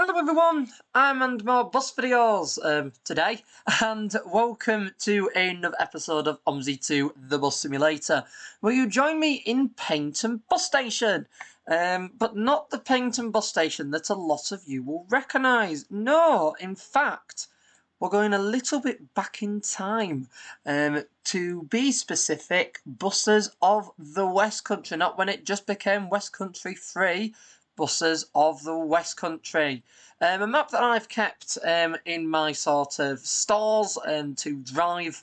Hello everyone, I'm and more bus videos today, and welcome to another episode of OMSI 2 The Bus Simulator, where you join me in Paignton Bus Station. But not the Paignton Bus Station that a lot of you will recognise. No, in fact, we're going a little bit back in time. To be specific, buses of the West Country, not when it just became West Country free, buses of the West Country. A map that I've kept in my sort of stores to drive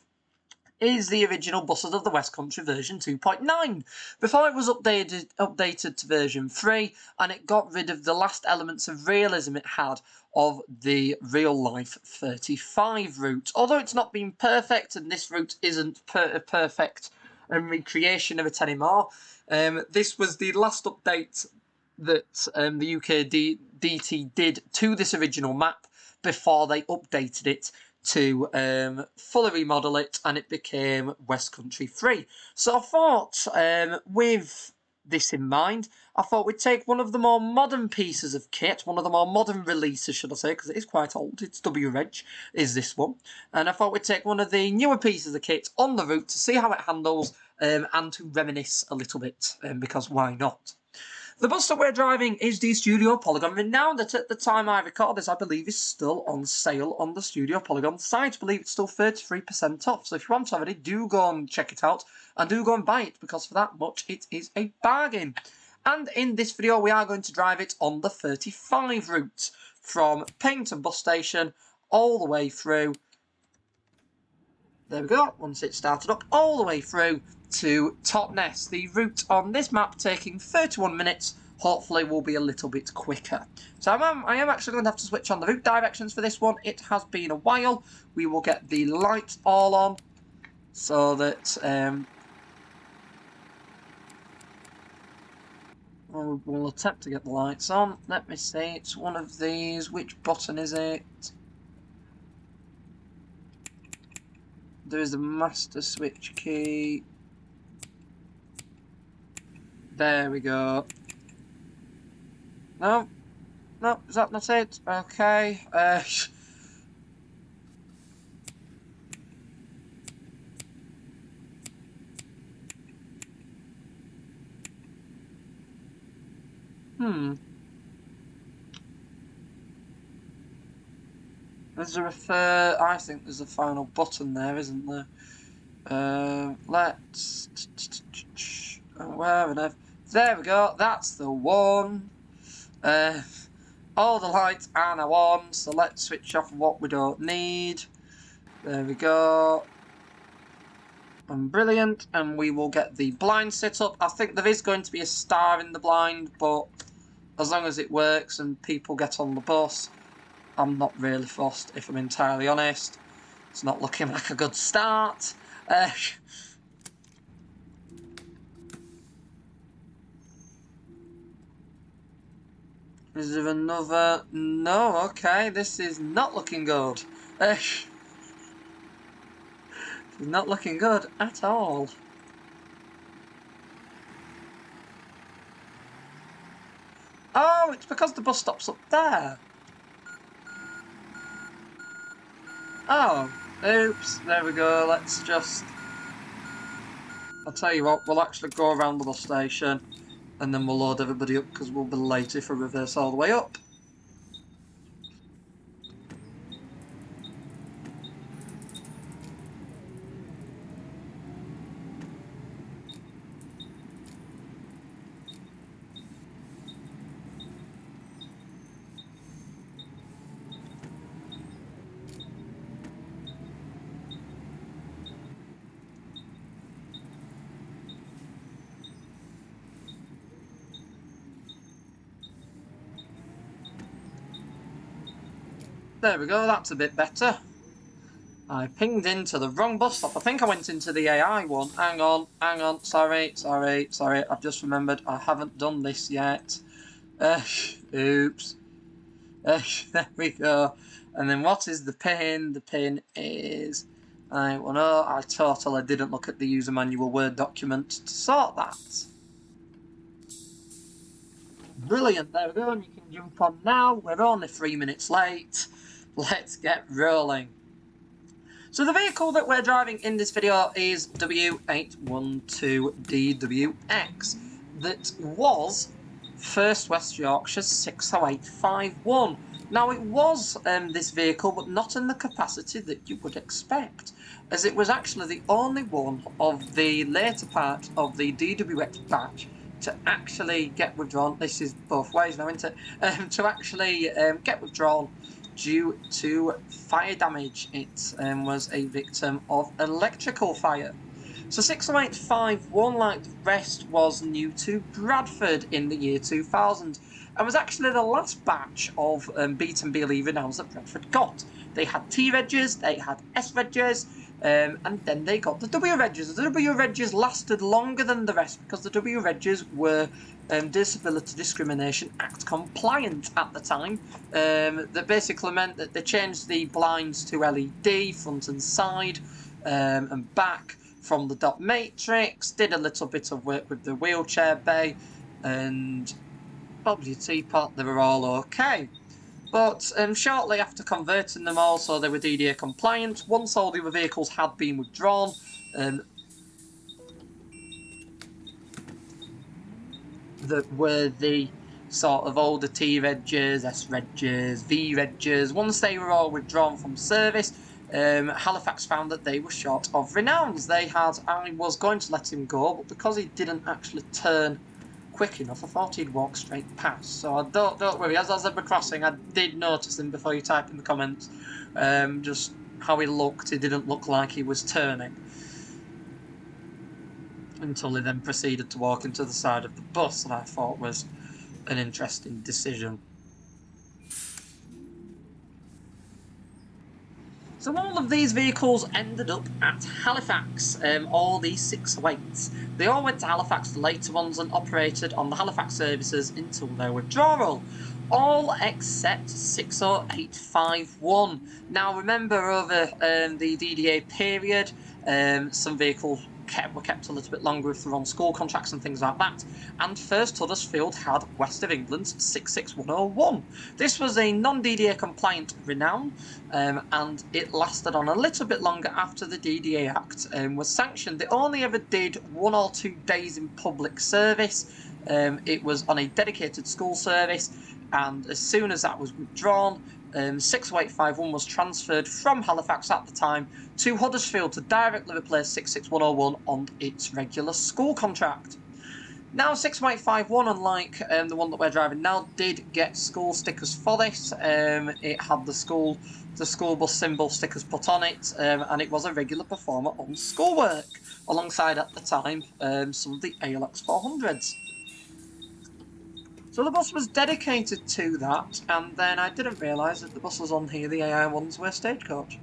is the original buses of the West Country version 2.9. Before it was updated to version 3, and it got rid of the last elements of realism it had of the real-life 35 route. Although it's not been perfect, and this route isn't a perfect recreation of it anymore, this was the last update that the UK DT did to this original map before they updated it to fully remodel it, and it became West Country free. So I thought, with this in mind, I thought we'd take one of the more modern pieces of kit, one of the more modern releases, should I say, because it is quite old. It's W-Reg, is this one. And I thought we'd take one of the newer pieces of kit on the route to see how it handles and to reminisce a little bit, because why not? The bus that we're driving is the Studio Polygon Renown, that at the time I record this, I believe is still on sale on the Studio Polygon site. I believe it's still 33% off. So if you want already, do go and check it out and do go and buy it, because for that much it is a bargain. And in this video, we are going to drive it on the 35 route from Paignton Bus Station all the way through. There we go, once it's started up, all the way through to Totnes. The route on this map taking 31 minutes, hopefully will be a little bit quicker. So I am actually going to have to switch on the route directions for this one. It has been a while. We will get the lights all on so that we'll attempt to get the lights on. Let me see, it's one of these. Which button is it? There is a master switch key. There we go. No, is that not it? Okay. Is there I think there's a final button there, isn't there? Let's... Where on earth? There we go, that's the one. All the lights are now on, so let's switch off what we don't need. There we go. And brilliant, and we will get the blind set up. I think there is going to be a star in the blind, but as long as it works and people get on the bus, I'm not really fussed, if I'm entirely honest. It's not looking like a good start. Is there another? No, okay, this is not looking good. It's not looking good at all. Oh, it's because the bus stop's up there. Oh, oops, there we go, let's just... I'll tell you what, we'll actually go around the bus station and then we'll load everybody up because we'll be late if we reverse all the way up. There we go, that's a bit better. I pinged into the wrong bus stop. I think I went into the AI one. Hang on, sorry. I've just remembered I haven't done this yet. Oops. There we go. And then what is the pin? The pin is... I totally didn't look at the user manual Word document to sort that. Brilliant, there we go, and you can jump on now. We're only 3 minutes late. Let's get rolling. So the vehicle that we're driving in this video is W812DWX. That was First West Yorkshire 60851. Now it was this vehicle, but not in the capacity that you would expect, as it was actually the only one of the later part of the DWX batch to actually get withdrawn. This is both ways now, isn't it? To actually get withdrawn due to fire damage. It was a victim of electrical fire. So 60851, like the rest, was new to Bradford in the year 2000 and was actually the last batch of B10BLE Renowns that Bradford got. They had T-Regs, they had S-Regs, and then they got the W-Regs. The W-Regs lasted longer than the rest because the W-Regs were Disability Discrimination Act compliant at the time. That basically meant that they changed the blinds to LED, front and side, and back from the dot matrix, did a little bit of work with the wheelchair bay, and probably teapot, they were all okay. But shortly after converting them all so they were DDA compliant, once all the other vehicles had been withdrawn, that were the sort of older T-Regs, S-Regs, V-Regs, once they were all withdrawn from service, Halifax found that they were short of renowns. I was going to let him go, but because he didn't actually turn quick enough, I thought he'd walk straight past. So don't worry, as I was crossing, I did notice him before you type in the comments, just how he looked. He didn't look like he was turning, until he then proceeded to walk into the side of the bus, and I thought was an interesting decision. So all of these vehicles ended up at Halifax, all these 608s. They all went to Halifax, the later ones, and operated on the Halifax services until their withdrawal. All except 60851. Now remember, over the DDA period, some vehicles were kept a little bit longer if they're on school contracts and things like that, and First Huddersfield had West of England's 66101. This was a non-DDA compliant Renown, and it lasted on a little bit longer after the DDA Act was sanctioned. They only ever did 1 or 2 days in public service. It was on a dedicated school service, and as soon as that was withdrawn, 60851 was transferred from Halifax at the time to Huddersfield to directly replace 66101 on its regular school contract. Now 60851, unlike the one that we're driving now, did get school stickers for this. It had the school bus symbol stickers put on it, and it was a regular performer on schoolwork, alongside at the time some of the ALX 400s. So the bus was dedicated to that, and then I didn't realise that the buses on here, the AI ones, were Stagecoach.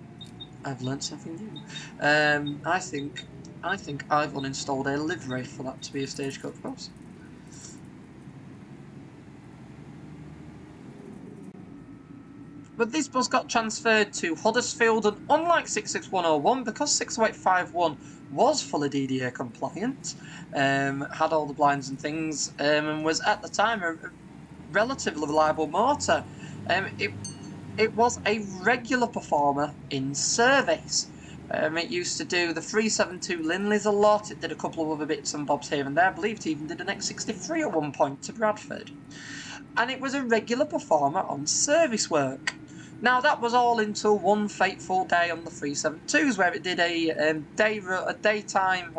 I've learnt something new. I think I've uninstalled a livery for that to be a Stagecoach bus. But this bus got transferred to Huddersfield, and unlike 66101, because 60851 was fully DDA compliant, had all the blinds and things, and was at the time a relatively reliable motor, it was a regular performer in service. It used to do the 372 Linleys a lot. It did a couple of other bits and bobs here and there. I believe it even did an X63 at one point to Bradford. And it was a regular performer on service work. Now that was all until one fateful day on the 372s, where it did a daytime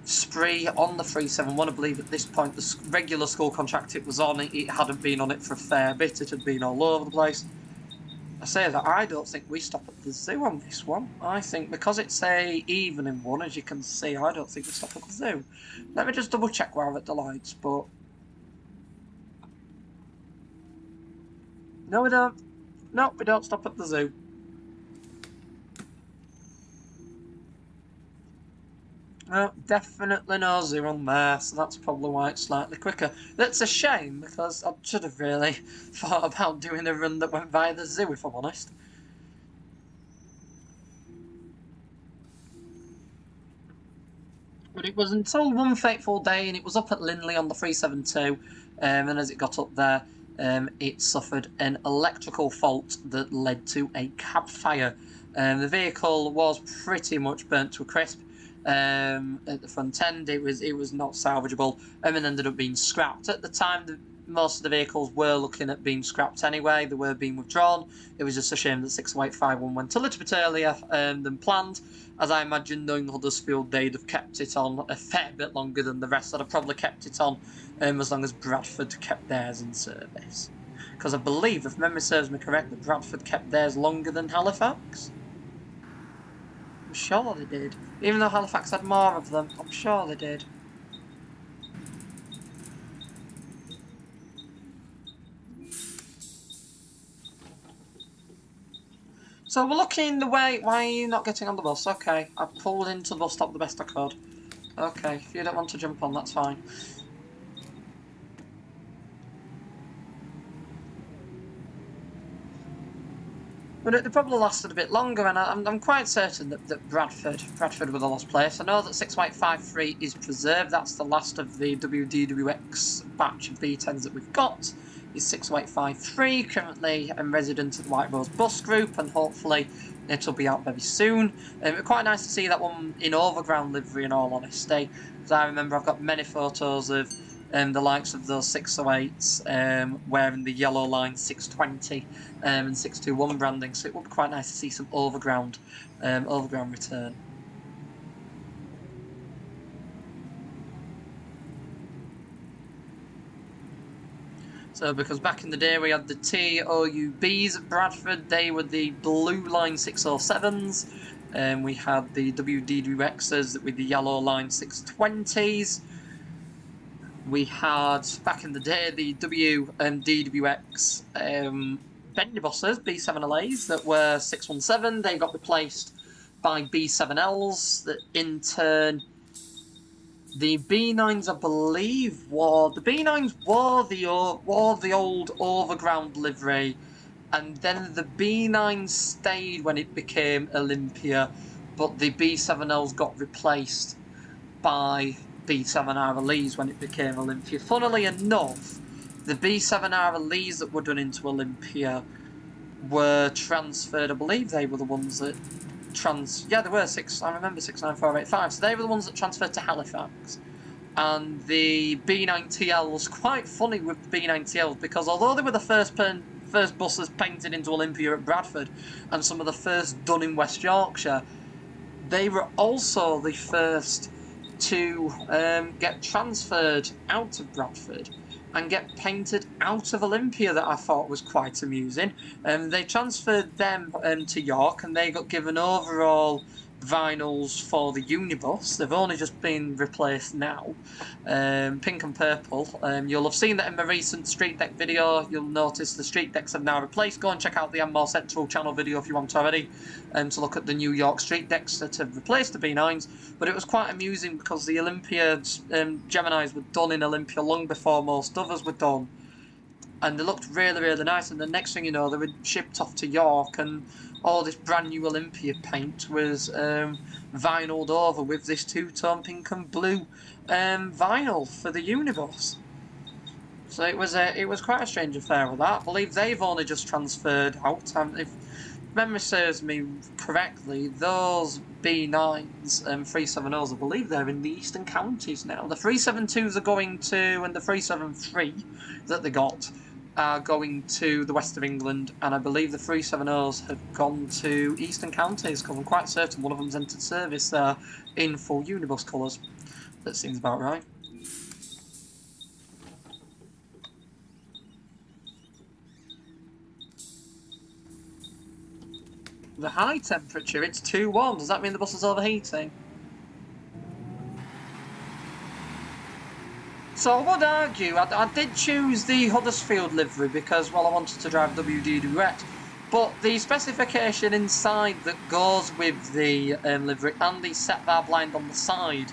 spree on the 371. I believe at this point the regular school contract it was on, it hadn't been on it for a fair bit. It had been all over the place. I say that I don't think we stop at the zoo on this one. I think because it's a evening one, as you can see, I don't think we stop at the zoo. Let me just double check while we're at the lights, but no, we don't. No, we don't stop at the zoo. No, definitely no zoo on there, so that's probably why it's slightly quicker. That's a shame, because I should have really thought about doing a run that went via the zoo, if I'm honest. But it was until one fateful day, and it was up at Linley on the 372, and as it got up there, it suffered an electrical fault that led to a cab fire. The vehicle was pretty much burnt to a crisp. At the front end, it was not salvageable, and ended up being scrapped. At the time, most of the vehicles were looking at being scrapped anyway. They were being withdrawn. It was just a shame that 60851 went a little bit earlier than planned. As I imagine, knowing Huddersfield, they'd have kept it on a fair bit longer than the rest. I'd have probably kept it on as long as Bradford kept theirs in service. Because I believe, if memory serves me correct, that Bradford kept theirs longer than Halifax. I'm sure they did. Even though Halifax had more of them, I'm sure they did. So we're looking the way. Why are you not getting on the bus? Okay, I pulled into the bus stop the best I could. Okay, if you don't want to jump on, that's fine. But it probably lasted a bit longer, and I'm quite certain that Bradford were the last place. I know that 6white53 is preserved. That's the last of the WDWX batch of B10s that we've got. Is 6white53, currently a resident of the White Rose Bus Group, and hopefully it'll be out very soon. It's quite nice to see that one in overground livery, in all honesty. Because I remember I've got many photos of the likes of those 608s wearing the yellow line 620 and 621 branding, so it would be quite nice to see some overground return. So, because back in the day we had the TOUBs at Bradford, they were the blue line 607s, and we had the WDWXs with the yellow line 620s. We had, back in the day, the DWX Bentley buses, B10BLEs, that were 617. They got replaced by B7Ls, that in turn, the B9s, I believe, the B9s wore the old overground livery, and then the B9s stayed when it became Olympia, but the B7Ls got replaced by B7RLEs when it became Olympia. Funnily enough, the B7RLEs that were done into Olympia were transferred. I believe they were the ones that yeah, there were I remember 69485. So they were the ones that transferred to Halifax. And the B9TL was quite funny with the B9TLs, because although they were the first buses painted into Olympia at Bradford and some of the first done in West Yorkshire, they were also the first to get transferred out of Bradford and get painted out of Olympia, that I thought was quite amusing. They transferred them to York, and they got given overall vinyls for the Unibus. They've only just been replaced now, pink and purple. You'll have seen that in my recent street deck video. You'll notice the street decks have now replaced. Go and check out the More Central channel video if you want already, to look at the New York street decks that have replaced the B9s. But it was quite amusing because the Olympia Geminis were done in Olympia long before most others were done, and they looked really, really nice. And the next thing you know, they were shipped off to York, and all this brand new Olympia paint was vinyled over with this two-tone pink and blue vinyl for the Unibus. So it was quite a strange affair with that. I believe they've only just transferred out. If memory serves me correctly, those B9s and 370s, I believe they're in the eastern counties now. The 372s are going to, and the 373 that they got are going to the west of England, and I believe the 370s have gone to eastern counties, because I'm quite certain one of them's entered service there in full Unibus colours. That seems about right. The high temperature, it's too warm. Does that mean the bus is overheating? So I would argue, I did choose the Huddersfield livery because, well, I wanted to drive WDWX, but the specification inside that goes with the livery and the set bar blind on the side,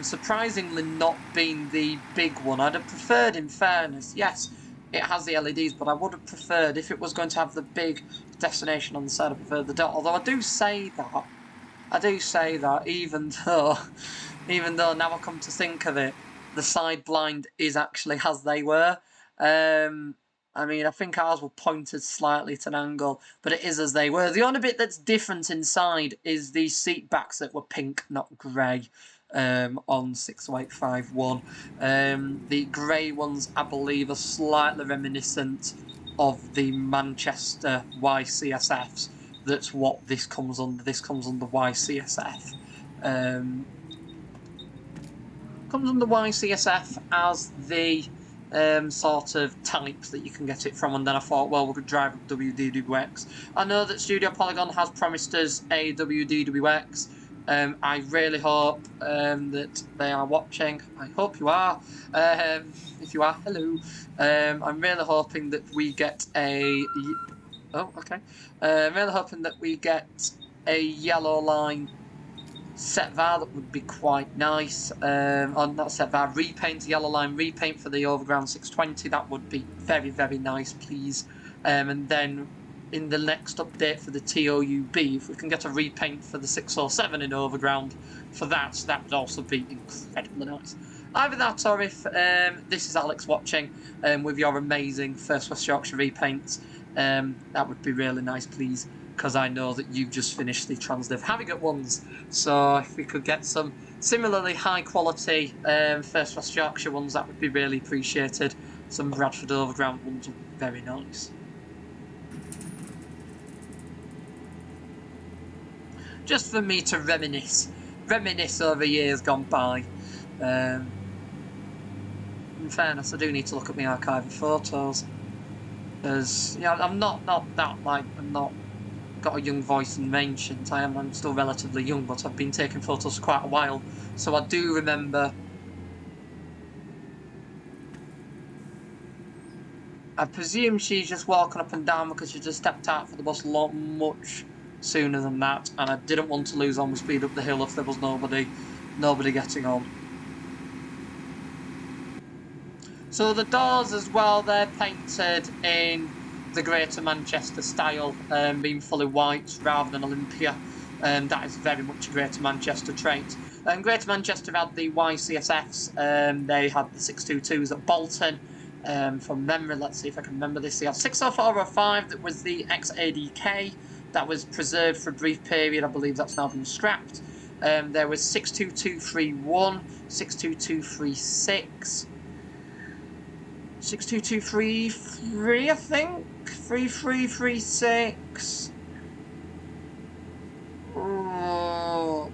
surprisingly not being the big one. I'd have preferred, in fairness, yes, it has the LEDs, but I would have preferred, if it was going to have the big destination on the side, I preferred the dot. Although I do say that, even though now I come to think of it, the side blind is actually as they were. I mean, I think ours were pointed slightly to an angle, but it is as they were. The only bit that's different inside is the seat backs that were pink, not grey, on 60851. The grey ones, I believe, are slightly reminiscent of the Manchester YCSFs. That's what this comes under. This comes under YCSF. Comes under YCSF as the sort of types that you can get it from, and then I thought, well, we could drive up WDWX. I know that Studio Polygon has promised us a WDWX. I really hope that they are watching. I hope you are. If you are, hello. I'm really hoping that we get a... Oh, okay. I'm really hoping that we get a yellow line set var that would be quite nice. Or not set var, repaint, yellow line repaint for the Overground 620. That would be very, very nice, please. And then in the next update for the TOUB, if we can get a repaint for the 607 in Overground for that, that would also be incredibly nice. Either that, or if this is Alex watching with your amazing First West Yorkshire repaints, that would be really nice, please, because I know that you've just finished the Transdev Harrogate ones. So if we could get some similarly high quality First West Yorkshire ones, that would be really appreciated. Some Bradford Overground ones would be very nice. Just for me to reminisce over years gone by. In fairness, I do need to look at my archive of photos, as yeah, I'm not that like I'm not got a young voice and ancient. I'm still relatively young, but I've been taking photos for quite a while, so I do remember. I presume she's just walking up and down because she just stepped out for the bus much sooner than that, and I didn't want to lose on the speed up the hill if there was nobody getting on. So the doors as well, they're painted in the Greater Manchester style, being fully white rather than Olympia. That is very much a Greater Manchester trait. Greater Manchester had the YCSFs, they had the 622s at Bolton. From memory, let's see if I can remember this. They had 60405, that was the XADK, that was preserved for a brief period. I believe that's now been scrapped. There was 62231, 62236, 62233, I think, 3336. Oh,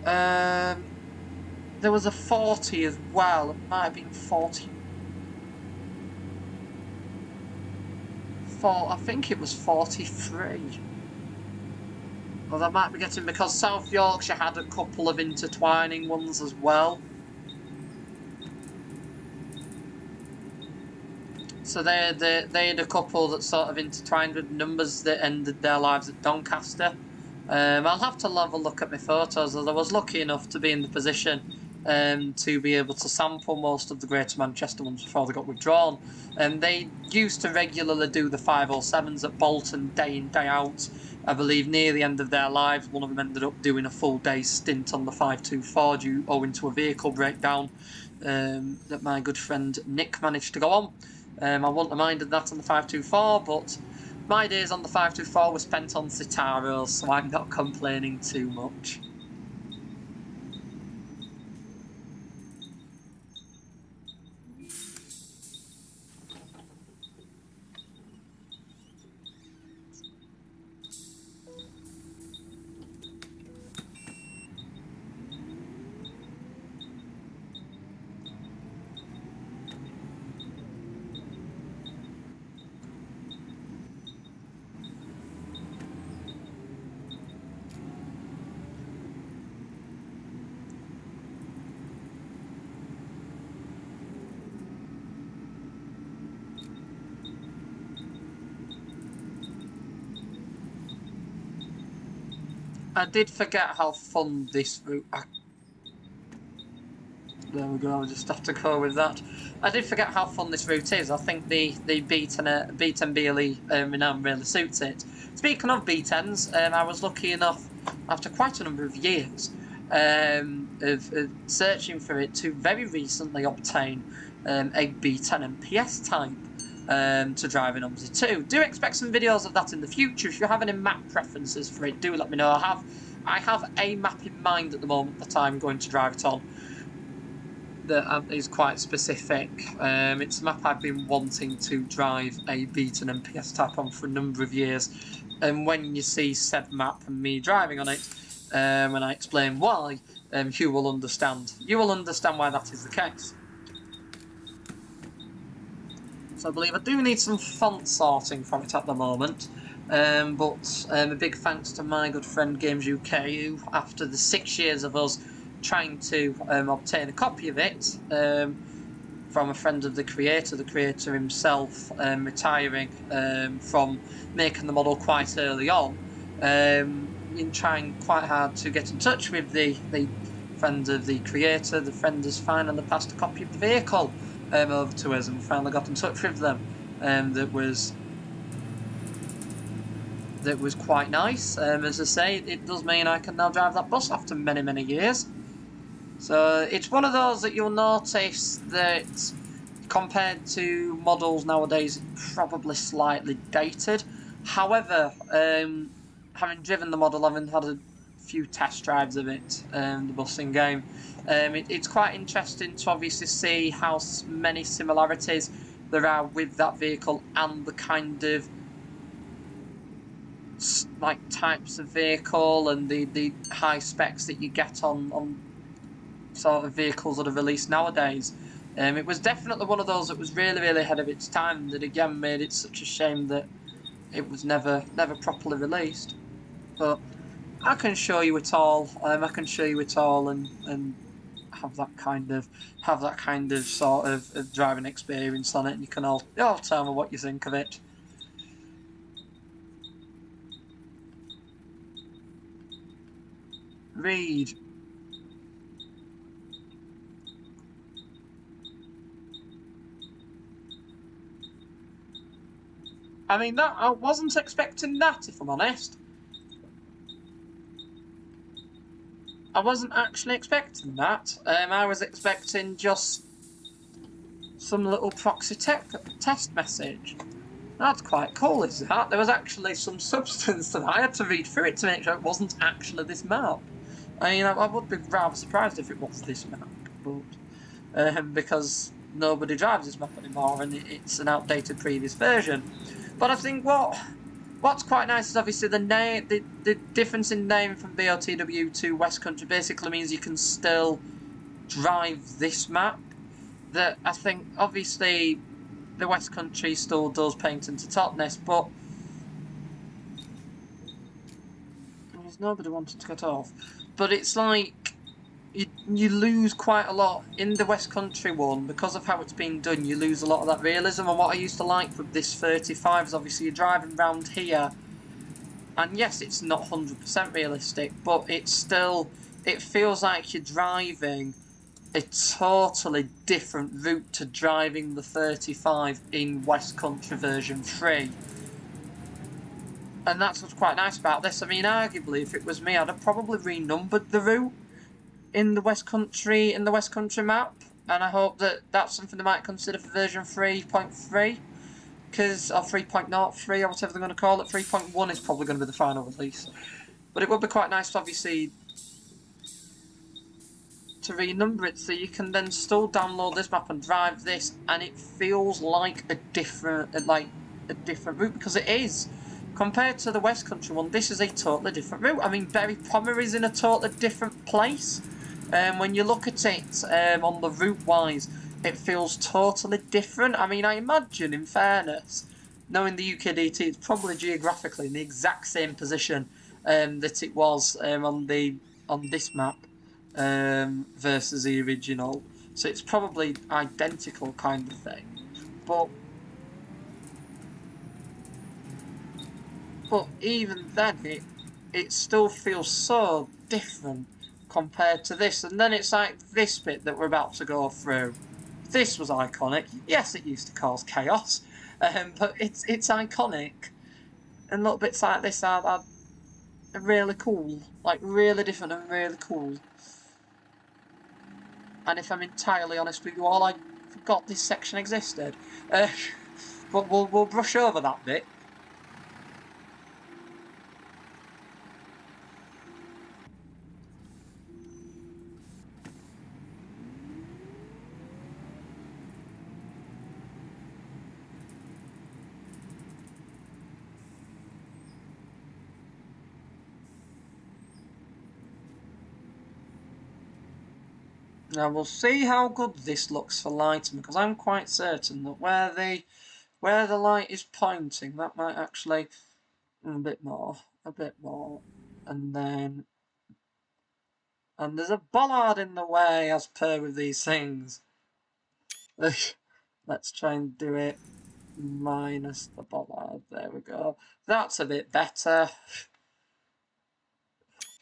there was a 40 as well. It might have been 40. I think it was 43. Well, that might be getting, because South Yorkshire had a couple of intertwining ones as well. So they had a couple that sort of intertwined with numbers that ended their lives at Doncaster. I'll have to have a look at my photos, as I was lucky enough to be in the position to be able to sample most of the Greater Manchester ones before they got withdrawn. They used to regularly do the 507s at Bolton day in, day out. I believe near the end of their lives, one of them ended up doing a full day's stint on the 524 owing to a vehicle breakdown that my good friend Nick managed to go on. I wouldn't have minded that on the 524, but my days on the 524 were spent on Citaros, so I'm not complaining too much. I did forget how fun this route... There we go, I'll just have to go with that. I did forget how fun this route is. I think the B10BLE Renown really suits it. Speaking of B10s, I was lucky enough, after quite a number of years, of searching for it to very recently obtain a B10 type to drive in OMSI 2. Do expect some videos of that in the future. If you have any map preferences for it, do let me know. I have a map in mind at the moment that I'm going to drive it on that is quite specific. It's a map I've been wanting to drive a B10 type on for a number of years, and when you see said map and me driving on it, and I explain why, you will understand. You will understand why that is the case. So I believe I do need some font sorting from it at the moment. But a big thanks to my good friend Games UK, who, after the 6 years of us trying to obtain a copy of it from a friend of the creator himself retiring from making the model quite early on, in trying quite hard to get in touch with the friend of the creator, the friend has finally passed a copy of the vehicle over to us, and finally got in touch with them. That was quite nice. As I say, it does mean I can now drive that bus after many, many years. So it's one of those that you'll notice that compared to models nowadays, it's probably slightly dated. However, having driven the model, having had a few test drives of it, the busing game, it's quite interesting to obviously see how many similarities there are with that vehicle and the kind of like types of vehicle and the high specs that you get on sort of vehicles that are released nowadays. It was definitely one of those that was really, really ahead of its time, that again made it such a shame that it was never properly released. But I can show you it all. I can show you it all and have that kind of sort of driving experience on it, and you can all tell me what you think of it. Read. I mean, that I wasn't expecting that, if I'm honest. I wasn't actually expecting that. I was expecting just some little proxy test message. That's quite cool, is that? There was actually some substance to that. I had to read through it to make sure it wasn't actually this map. I mean, I would be rather surprised if it was this map, but because nobody drives this map anymore and it's an outdated previous version. But I think what's quite nice is obviously the name, the difference in name from BoTW to West Country basically means you can still drive this map. That I think obviously the West Country still does Paynton to Totnes, but there's nobody wanting to get off. But it's like you lose quite a lot in the West Country one because of how it's been done. You lose a lot of that realism, and what I used to like with this 35 is obviously you're driving around here, and yes, it's not 100% realistic, but it's still, it feels like you're driving a totally different route to driving the 35 in West Country version 3. And that's what's quite nice about this. I mean, arguably, if it was me, I'd have probably renumbered the route in the West Country map, and I hope that that's something they might consider for version 3.3, because or 3.03 or whatever they're going to call it. 3.1 is probably going to be the final release, but it would be quite nice to obviously to renumber it so you can then still download this map and drive this, and it feels like a different route, because it is. Compared to the West Country one, this is a totally different route. I mean, Berry Pommer is in a totally different place. When you look at it on the route-wise, it feels totally different. I mean, I imagine, in fairness, knowing the UKDT, it's probably geographically in the exact same position that it was on this map versus the original. So it's probably identical kind of thing. But even then, it still feels so different compared to this. And then it's like this bit that we're about to go through. This was iconic. Yes, it used to cause chaos, but it's iconic. And little bits like this are really cool. Like, really different and really cool. and if I'm entirely honest with you all, I forgot this section existed. But we'll brush over that bit. Now we'll see how good this looks for lighting, because I'm quite certain that where the light is pointing, that might actually a bit more, and then there's a bollard in the way as per with these things. Let's try and do it minus the bollard. There we go. That's a bit better.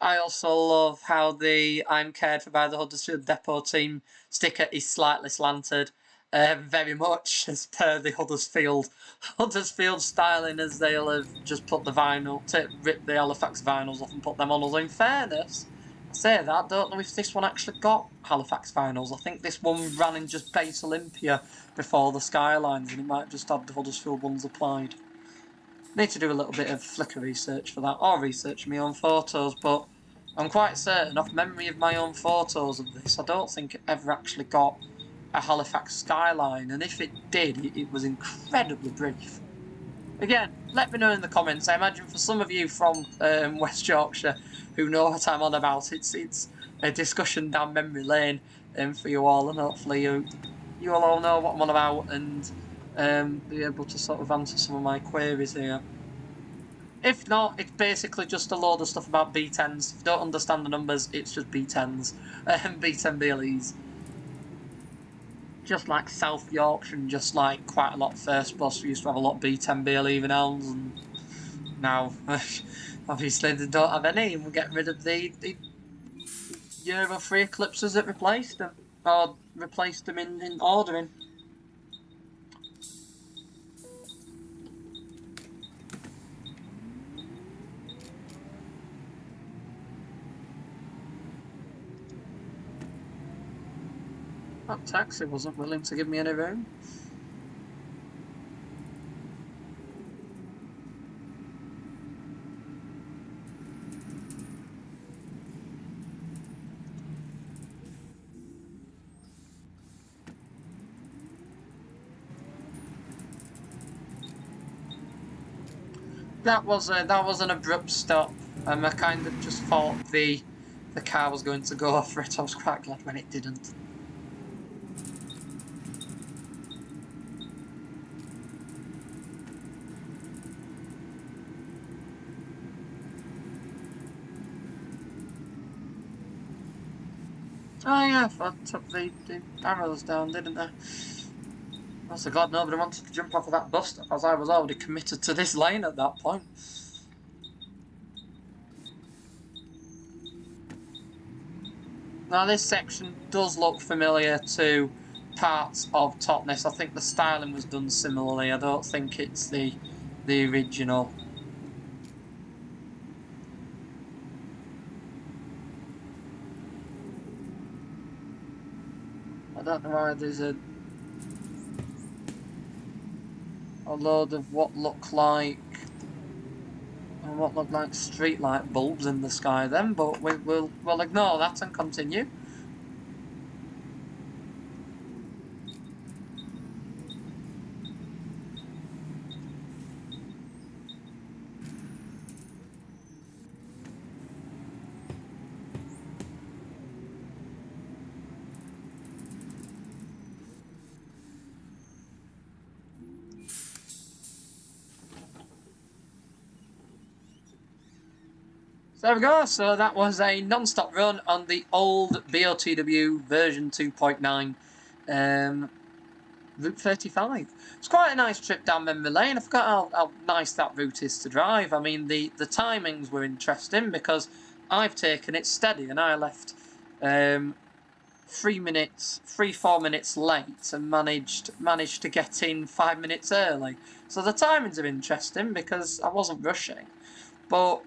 I also love how the I'm cared for by the Huddersfield Depot team sticker is slightly slanted, very much as per the Huddersfield styling, as they'll have just put the vinyl, rip the Halifax vinyls off and put them on. Although in fairness, I say that, don't know if this one actually got Halifax vinyls. I think this one ran in just base Olympia before the Skylines, and it might just have the Huddersfield ones applied. Need to do a little bit of Flickr research for that, or research my own photos, but I'm quite certain, off memory of my own photos of this, I don't think it ever actually got a Halifax skyline, and if it did, it was incredibly brief. Again, let me know in the comments. I imagine for some of you from West Yorkshire who know what I'm on about, it's a discussion down memory lane for you all, and hopefully you will all know what I'm on about and be able to sort of answer some of my queries here. If not, it's basically just a load of stuff about B10s. If you don't understand the numbers, it's just B10s and B10BLEs. Just like South Yorkshire and just like quite a lot First Bus, we used to have a lot of B10BLE Renowns, and now obviously they don't have any, and we're getting rid of the Euro 3 Eclipses that replaced them, or replaced them in ordering. That taxi wasn't willing to give me any room. That was an abrupt stop, and I kind of just thought the car was going to go for it. I was quite glad when it didn't. Oh yeah, I took the arrows down, didn't I? I was glad nobody wanted to jump off of that bus stop, as I was already committed to this lane at that point. Now this section does look familiar to parts of Totnes. I think the styling was done similarly. I don't think it's the original. I don't know why there's a load of what look like streetlight bulbs in the sky then, but we'll ignore that and continue. So there we go, so that was a non-stop run on the old BoTW version 2.9 Route 35. It's quite a nice trip down memory lane. I forgot how nice that route is to drive. I mean, the timings were interesting because I've taken it steady and I left 4 minutes late and managed to get in 5 minutes early. So the timings are interesting because I wasn't rushing. But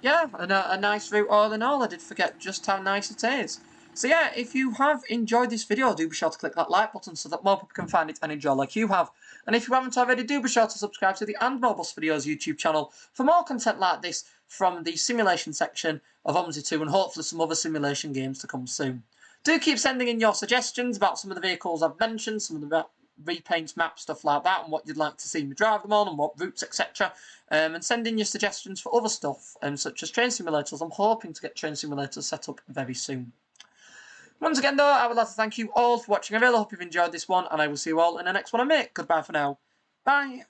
yeah, a nice route all in all. I did forget just how nice it is. So yeah, if you have enjoyed this video, do be sure to click that like button so that more people can find it and enjoy like you have. And if you haven't already, do be sure to subscribe to the And More Bus Videos YouTube channel for more content like this from the simulation section of OMSI 2 and hopefully some other simulation games to come soon. Do keep sending in your suggestions about some of the vehicles I've mentioned, some of the repaints, maps, stuff like that, and what you'd like to see me drive them on, and what routes, etc. And send in your suggestions for other stuff, such as train simulators. I'm hoping to get train simulators set up very soon. Once again, though, I would like to thank you all for watching. I really hope you've enjoyed this one, and I will see you all in the next one I make. Goodbye for now. Bye.